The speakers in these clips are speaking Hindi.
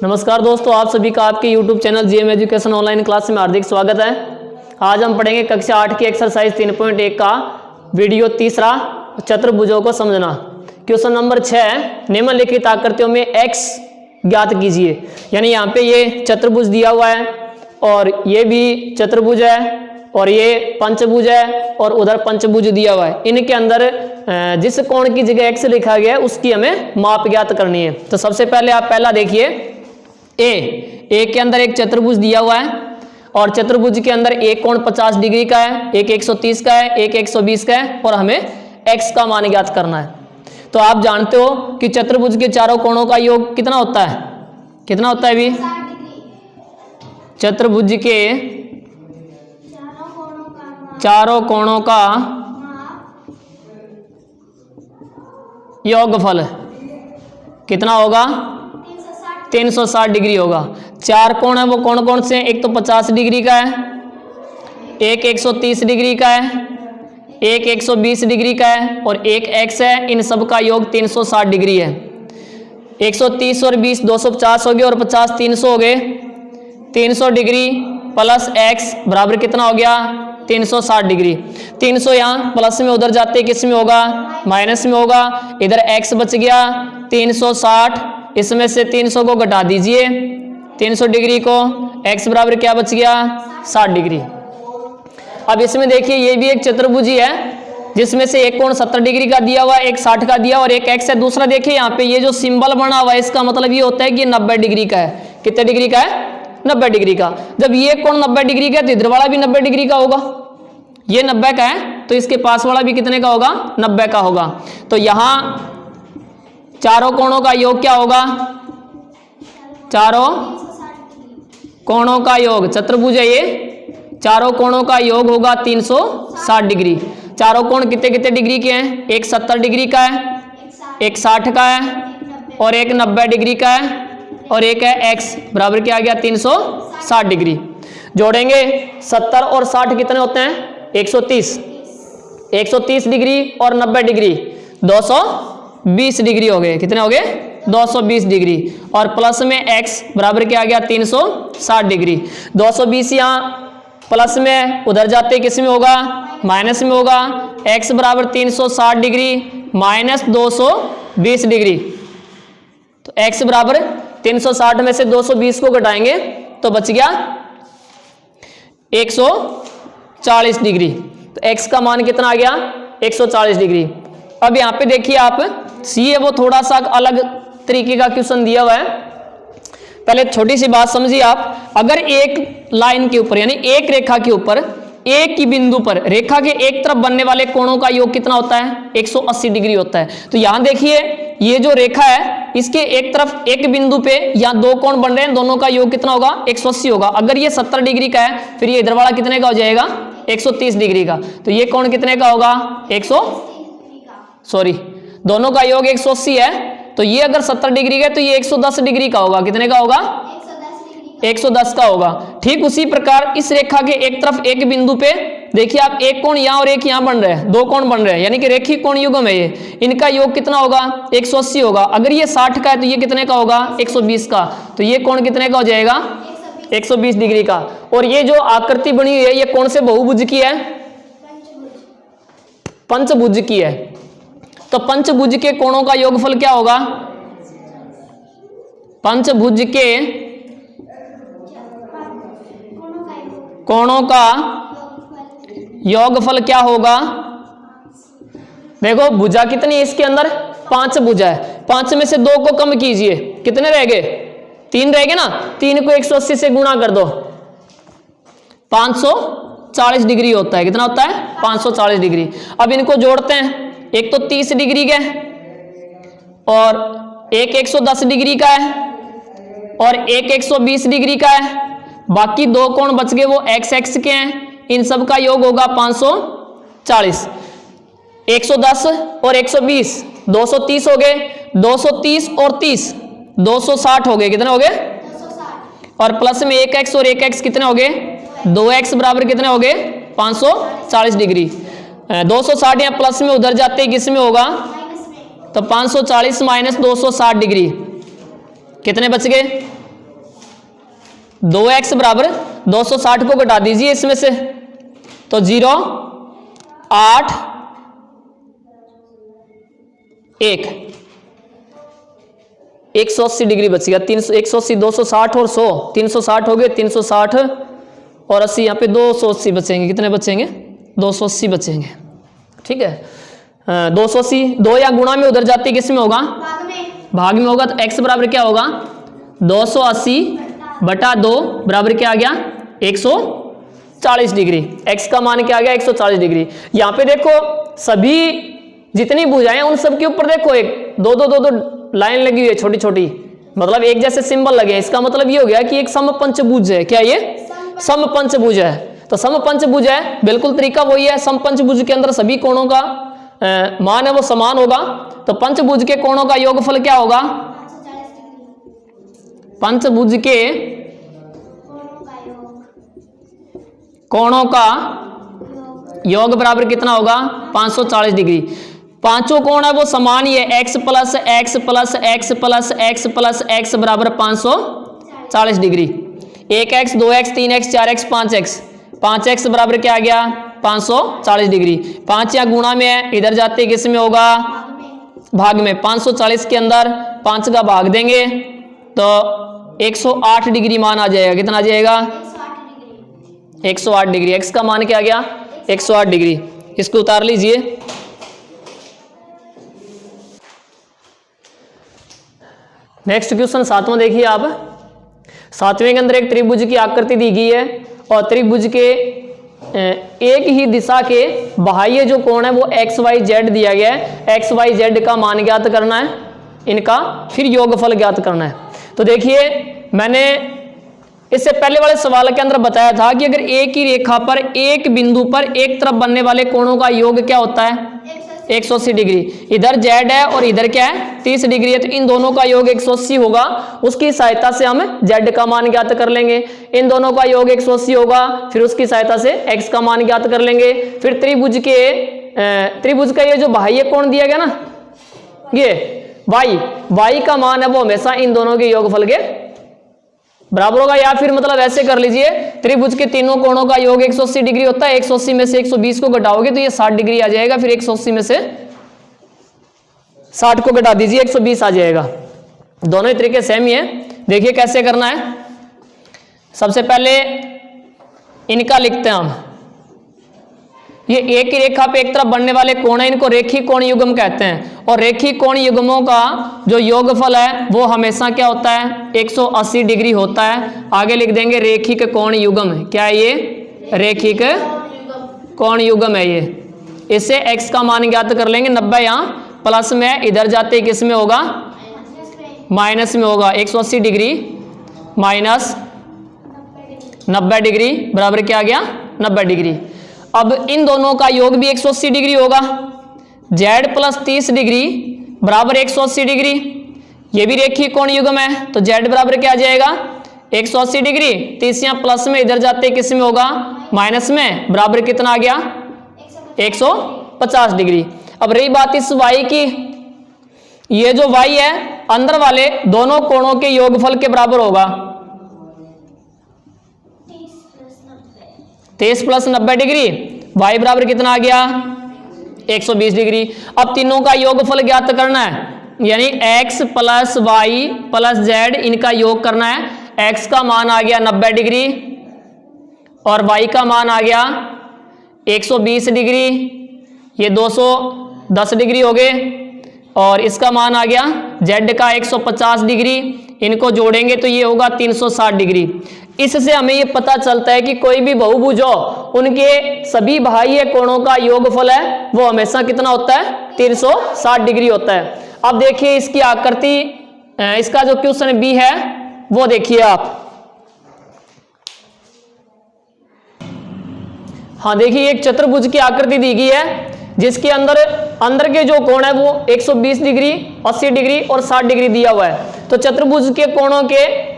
नमस्कार दोस्तों, आप सभी का आपके YouTube channel GM education online class में हार्दिक स्वागत है। आज हम पढ़ेंगे कक्षा 8 की एक्सरसाइज 3.1 का वीडियो तीसरा, चतुर्भुजों को समझना। क्वेश्चन नंबर 6, निम्नलिखित आकृतियों में x ज्ञात कीजिए। यानी यहाँ पे ये चतुर्भुज दिया हुआ है और ये भी चतुर्भुज है और ये पंचभुज है और उधर पंचभुज दिया हुआ है। इनके अंदर जिस कोण की जगह x लिखा गया है उसकी हमें माप ज्ञात करनी है। तो सबसे पहले आप पहला देखिए, ए के अंदर एक चतुर्भुज दिया हुआ है और चतुर्भुज के अंदर एक कोण 50 डिग्री का है, एक 130 का है, एक 120 का है और हमें x का मान ज्ञात करना है। तो आप जानते हो कि चतुर्भुज के चारों कोणों का योग कितना होता है? कितना होता है अभी? चतुर्भुज के चारों कोणों का योगफल कितना होगा? 360 डिग्री होगा। चार कोण है वो कौन कौन से हैं? एक तो 50 डिग्री का है, एक 130 डिग्री का है, एक 120 डिग्री का है और एक x है। इन सब का योग 360 डिग्री है। 130 और 20 250 हो गए और 50 300 हो गए। 300 डिग्री प्लस x बराबर कितना हो गया? 360 डिग्री। 300 यहाँ प्लस में उधर जाते किस में होगा? माइनस में होगा। इधर x बच गया 360, इसमें से 300 को घटा दीजिए 300 डिग्री को, x बराबर क्या बच गया? 60 डिग्री। अब इसमें देखिए ये भी एक चतुर्भुज ही है जिसमें से एक कोण 70 डिग्री का दिया हुआ है, एक 60 का दिया और एक x है। दूसरा देखिए यहाँ पे ये जो सिंबल बना हुआ है इसका मतलब ये होता है कि 90 डिग्री का है। कितने डिग्री का है? 90 डिग्री का। जब ये कोण 90 डिग्री का है तो इधर वाला भी 90 डिग्री का होगा। ये 90 का है तो इसके पास वाला भी कितने का होगा? 90 का होगा। तो यहाँ चारों कोणों का योग क्या होगा? चारों कोणों का योग, चतुर्भुज है ये, चारों कोणों का योग होगा 360 डिग्री। चारों कोण कितने कितने डिग्री के हैं? एक 70 डिग्री का है, एक 60 का है और एक 90 डिग्री का है और एक है x बराबर क्या आ गया? 360 डिग्री। जोड़ेंगे 70 और 60 कितने होते हैं? 130। 130 डिग्री और 90 डिग्री 220 डिग्री हो गए। कितने हो गए? 220 डिग्री और प्लस में x बराबर क्या आ गया? 360 डिग्री। 220 यहाँ प्लस में उधर जाते किस में होगा? माइनस में होगा। x बराबर 360 डिग्री माइनस 220 डिग्री। तो x बराबर 360 में से 220 को घटाएंगे तो बच गया 140 डिग्री। तो x का मान कितना आ गया? 140 डिग्री। अब यहाँ पे देखिए आप, सी है वो थोड़ा सा अलग तरीके का क्वेश्चन दिया हुआ है। पहले छोटी सी बात समझिए आप, अगर एक लाइन के ऊपर यानी एक रेखा के ऊपर एक ही बिंदु पर रेखा के एक तरफ बनने वाले कोणों का योग कितना होता है? 180 डिग्री होता है। तो यहां देखिए ये जो रेखा है इसके एक तरफ एक बिंदु पे यहाँ दो कोण बन रहे हैं, दोनों का योग कितना होगा? 180 होगा। अगर ये 70 डिग्री का है फिर ये इधर वाला कितने का हो जाएगा? 130 डिग्री का। तो ये कोण कितने का होगा? दोनों का योग 180 है तो ये अगर 70 डिग्री का है तो ये 110 डिग्री का होगा। कितने का होगा? 110 का होगा। ठीक उसी प्रकार इस रेखा के एक तरफ एक बिंदु पे देखिए आप, एक कोण यहाँ और एक यहाँ बन रहे हैं, दो कोण बन रहे हैं यानी कि रेखीय कोण युग्म है ये। इनका योग कितना होगा? 180 होगा। अगर ये 60 का है तो ये कितने का होगा? 120 का। तो ये कोण कितने का हो जाएगा? 120 डिग्री का। और ये जो आकृति बनी हुई है ये कौन से बहुभुज की है? पंचभुज की है। तो पंचभुज के कोणों का योगफल क्या होगा? पंचभुज के कोणों का योगफल क्या होगा? देखो भुजा कितनी है इसके अंदर? 5 भुजा है। 5 में से 2 को कम कीजिए, कितने रह गए? 3 रह गए ना। 3 को 180 से गुणा कर दो, 540 डिग्री होता है। कितना होता है? 540 डिग्री। अब इनको जोड़ते हैं, एक तो 30 डिग्री का है और एक 110 डिग्री का है और एक 120 डिग्री का है। बाकी दो कोण बच गए वो x के हैं। इन सब का योग होगा 540। 110 और 120 230 हो गए। 230 और 30 260 हो गए। कितने हो गए? 260। और प्लस में एक x और एक x कितने हो गए? 2x बराबर कितने हो गए? 540 डिग्री। 260 यहाँ प्लस में उधर जाते ही किस में होगा? तो 540 माइनस 260 डिग्री कितने बच गए? 2x बराबर 260 को घटा दीजिए इसमें से, तो 0 8 1 180 डिग्री बचेगा। 180 260 और 100 360 हो गए, 360 और 80 यहाँ पे 280 बचेंगे। कितने बचेंगे? 280 बचेंगे। ठीक है, 280 2 या गुणा में उधर जाती किस में होगा? भाग में होगा। तो x बराबर क्या होगा? 280 बटा 2 बराबर क्या आ गया? 140 डिग्री। x का मान क्या आ गया? 140 डिग्री। यहाँ पे देखो सभी जितनी भुजाएं उन सब के ऊपर देखो एक दो दो दो दो लाइन लगी हुई है छोटी छोटी, मतलब एक जैसे सिंबल लगे हैं। इसका मतलब ये हो गया कि एक समपंचभुज है। क्या ये समपंचभुज है? तो समपंचभुज है, बिल्कुल तरीका वही है। समपंचभुज के अंदर सभी कोणों का मान है वो समान होगा। तो पंचभुज के कोणों का योगफल क्या होगा? पंचभुज के कोणों का योग बराबर कितना होगा? 540 डिग्री। पांचों कोण है वो समान ही है, x plus x plus x plus x plus x बराबर 540 degree. 1x 2x 3x 4x 5x 5x बराबर क्या आ गया? 540 डिग्री। 5 या गुणा में है, इधर जाते किस में होगा? भाग में। 540 के अंदर 5 का भाग देंगे तो 108 डिग्री मान आ जाएगा। कितना आ जाएगा? 108 डिग्री। x का मान क्या आ गया? 108 डिग्री। इसको उतार लीजिए। नेक्स्ट क्वेश्चन 7वां देखिए आप। 7वें के अंदर एक त्रिभुज की आकृति दी गई है और त्रिभुज के एक ही दिशा के बाह्य जो कोण है वो एक्स वाई जेड दिया गया है। एक्स वाई जेड का मान ज्ञात करना है, इनका फिर योगफल ज्ञात करना है। तो देखिए मैंने इससे पहले वाले सवाल के अंदर बताया था कि अगर एक ही रेखा पर एक बिंदु पर एक तरफ बनने वाले कोणों का योग क्या होता है? 180 डिग्री। इधर जेड है और इधर क्या है? 30 डिग्री है। तो इन दोनों का योग 180 होगा। उसकी सहायता से हम जेड का मान ज्ञात कर लेंगे। इन दोनों का योग 180 होगा, फिर उसकी सहायता से एक्स का मान ज्ञात कर लेंगे। फिर त्रिभुज का ये जो बाह्य कोण दिया गया ना, ये वाई का मान है वो हमेशा इन दोनों के योगफल के बराबर होगा। या फिर मतलब ऐसे कर लीजिए, त्रिभुज के तीनों कोणों का योग 180 डिग्री होता है। 180 में से 120 को घटाओगे तो ये 60 डिग्री आ जाएगा। फिर 180 में से 60 को घटा दीजिए, 120 आ जाएगा। दोनों ही तरीके सेम ही है। देखिए कैसे करना है। सबसे पहले इनका लिखते हैं हम। ये एक ही रेखा पे एक तरफ बनने वाले कोण है, इनको रेखीय कोण युग्म कहते हैं। और रेखीय कोण युग्मों का जो योगफल है वो हमेशा क्या होता है? 180 डिग्री होता है। आगे लिख देंगे रेखिक कोण युग्म। क्या है ये? रेखिक कोण युग्म है ये। इससे x का मान ज्ञात कर लेंगे। 90 यहाँ प्लस में, इधर जाते किस में होगा? माइनस में होगा। 180 डिग्री माइनस 90 डिग्री बराबर क्या आ गया? 90 डिग्री। अब इन दोनों का योग भी 180 डिग्री होगा। z प्लस 30 डिग्री बराबर 180 डिग्री। ये भी रेखीय कोण युग्म है। तो z बराबर क्या आ जाएगा? 180 डिग्री। 30 यहाँ प्लस में, इधर जाते किस में होगा? माइनस में, बराबर कितना आ गया? 150 डिग्री। अब रही बात इस y की, ये जो y है अंदर वाले दोनों कोणों के योगफल के बराबर होगा। 30 प्लस 90 डिग्री। y बराबर कितना आ गया? 120 डिग्री। अब तीनों का योगफल ज्ञात करना है, यानी x plus y plus z इनका योग करना है। x का मान आ गया 90 डिग्री और y का मान आ गया 120 डिग्री। ये 210 डिग्री हो गए और इसका मान आ गया z का 150 डिग्री। इनको जोड़ेंगे तो ये होगा 360 डिग्री। इससे हमें ये पता चलता है कि कोई भी बहुभुज हो, उनके सभी बाह्य कोणों का योगफल है वो हमेशा कितना होता है? 360 डिग्री होता है। अब देखिए इसकी आकृति, इसका जो क्वेश्चन बी है वो देखिए आप। हाँ देखिए एक चतुर्भुज की आकृति दी गई है जिसके अंदर के जो कोण है वो 120 डिग्री, 80 डिग्री और 60 डिग्री दिया हुआ है। तो चतुर्भुज के कोणों के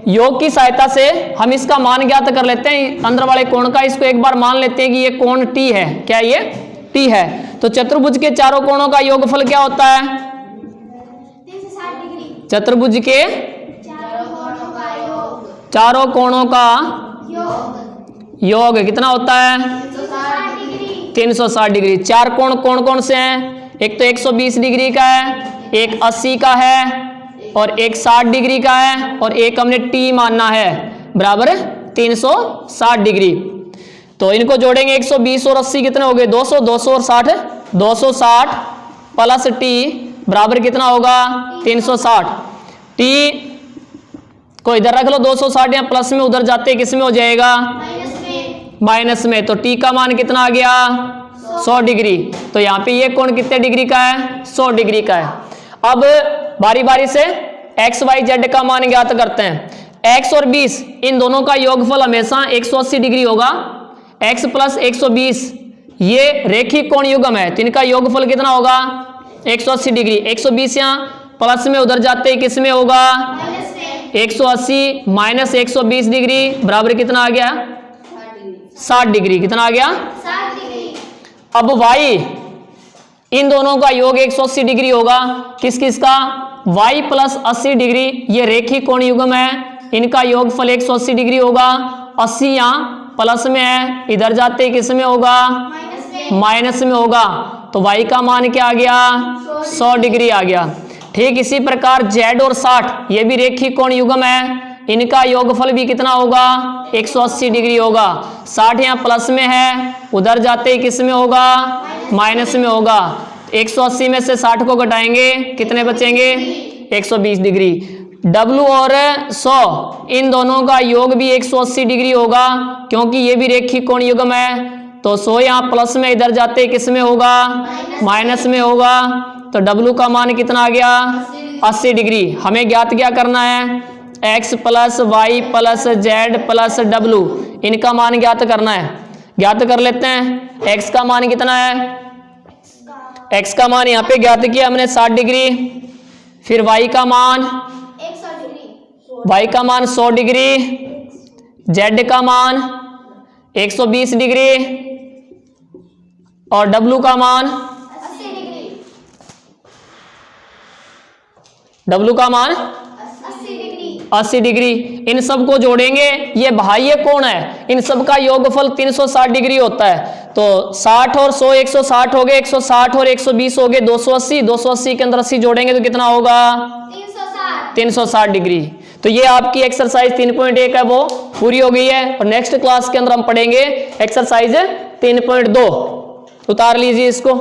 योग की सहायता से हम इसका मान ज्ञात कर लेते हैं अंदर वाले कोण का। इसको एक बार मान लेते हैं कि ये कोण T है। क्या ये T है? तो चतुर्भुज के चारों कोणों का योगफल क्या होता है? 360 डिग्री। चतुर्भुज के चारों कोणों का योग कितना होता है? 360 डिग्री। चार कोण कौन कौन से हैं? एक तो 120 डिग्री का है, एक 80 का है और एक 60 डिग्री का है और एक हमने टी मानना है बराबर 360 डिग्री। तो इनको जोड़ेंगे 120 और 80 कितने हो गए? 200, 200 और 60, 260 प्लस टी बराबर कितना होगा? 360। टी को इधर रख लो, 260 या प्लस में उधर जाते किस में हो जाएगा? माइनस में। तो टी का मान कितना आ गया? 100 डिग्री। तो यहाँ पे ये कोण कितने डिग्री का है? 100 डिग्री का है। अब बारी बारी से एक्स वाई जेड का मान ज्ञात करते हैं। एक्स और 20 इन दोनों का योगफल हमेशा 180 डिग्री होगा। x प्लस 120 ये रेखिक कोण युग्म है, तो इनका योगफल कितना होगा? 180 डिग्री। 120 यहाँ प्लस में उधर जाते किस में होगा? 180 माइनस 120 डिग्री बराबर कितना आ गया? 60 डिग्री। कितना आ गया? 60 डिग्री। अब y इन दोनों का योग 180 डिग्री होगा। किस किस का? y प्लस 80 डिग्री ये रेखिक कोण युग्म है, इनका योगफल 180 डिग्री होगा। 80 यहाँ प्लस में है, इधर जाते किस में होगा? माइनस में होगा। तो y का मान क्या आ गया? 100 डिग्री आ गया। ठीक इसी प्रकार z और 60 ये भी रेखिक कोण युग्म है, इनका योगफल भी कितना होगा? 180 डिग्री होगा। 60 यहाँ प्लस में है, उधर जाते किस में होगा? माइनस में होगा। 180 में से 60 को घटाएंगे कितने बचेंगे? 120 डिग्री। W और 100 इन दोनों का योग भी 180 डिग्री होगा, क्योंकि ये भी रेखिक कोण युग्म है। तो 100 यहाँ प्लस में इधर जाते किस में होगा? माइनस में होगा। तो W का मान कितना आ गया? 80 डिग्री। हमें ज्ञात क्या करना है? x plus y plus z plus W इनका मान ज्ञात करना है। ज्ञात कर लेते हैं। x का मान कितना है? x का मान यहाँ पे ज्ञात किया हमने 60 डिग्री। फिर y का मान 100 डिग्री, z का मान 120 डिग्री और W का मान 80 डिग्री। इन सब को जोड़ेंगे, ये बाह्य कोण है, इन सब का योगफल 360 डिग्री होता है। तो 60 और 100 160 हो गए, 160 और 120 हो गए 280, 280 के अंदर 80 जोड़ेंगे तो कितना होगा? 360 डिग्री। तो ये आपकी एक्सरसाइज 3.1 है वो पूरी हो गई है। और नेक्स्ट क्लास के अंदर हम पढ़ेंगे एक्सरसाइज 3.2। उतार लीजिए इसको।